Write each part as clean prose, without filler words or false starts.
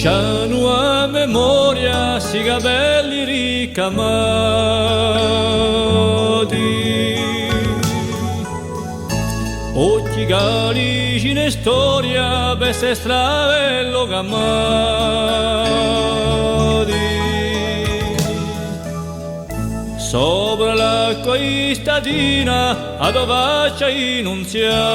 c'hanno a memoria si capelli ricamati, occhi calici in storia, veste stravello camati. Sopra l'acqua istatina ad faccia innunziata,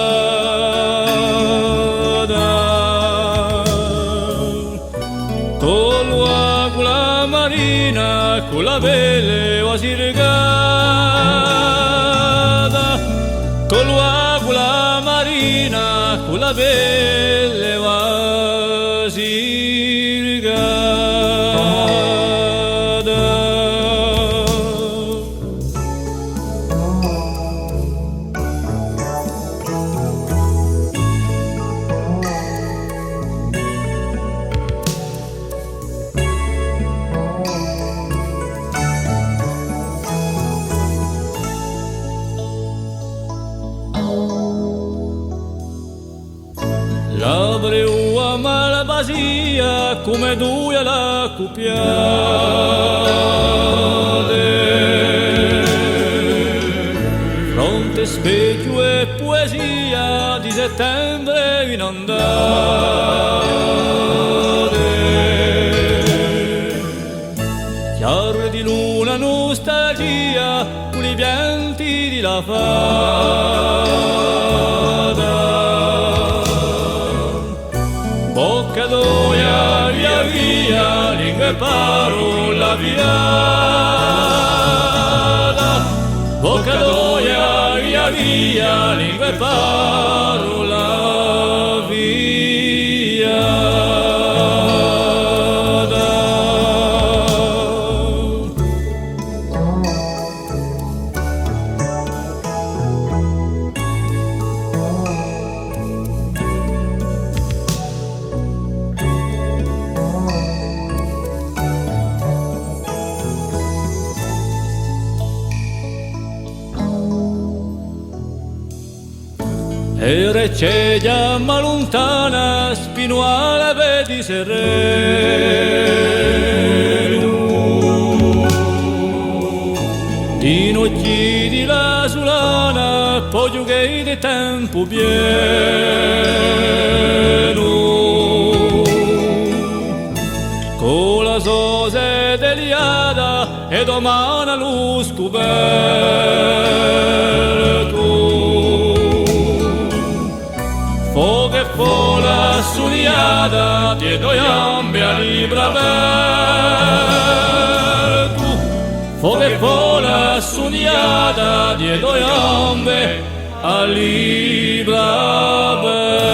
con l'acqua marina, con la pelle vasirgata, con l'acqua marina, con la pelle vasirgata. L'avrei malvasia come due alla cupiate, fronte specchio e poesia di settembre inondate, chiaro di luna nostalgia con i pianti di la fata. Bocca d'oia, via via, lingua e parola viada. Bocca d'oia, via via, lingua e parola viada. E receglia ma lontana, spinuala vedi sereno, di notti di la sulana, poggio che di tempo pieno, con la sose deliada e domani lo scoperto. Foga e fola studiata dietro gambe a libro aperto. Foga e fola studiata dietro gambe a libro aperto.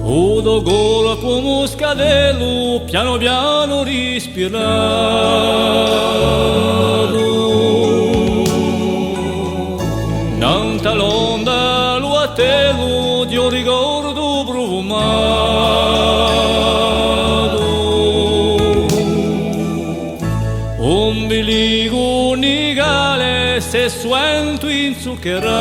Udo gola come scadello, piano piano respirato, nanta l'onda lo attelo di un ricordo profumato, un bilico nigale se suento inzuccherato,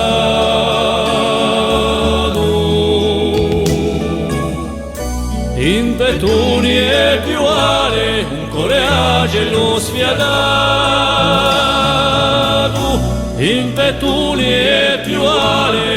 impetuni e piuale, un coraggio sfiatato, impetuni e piuale,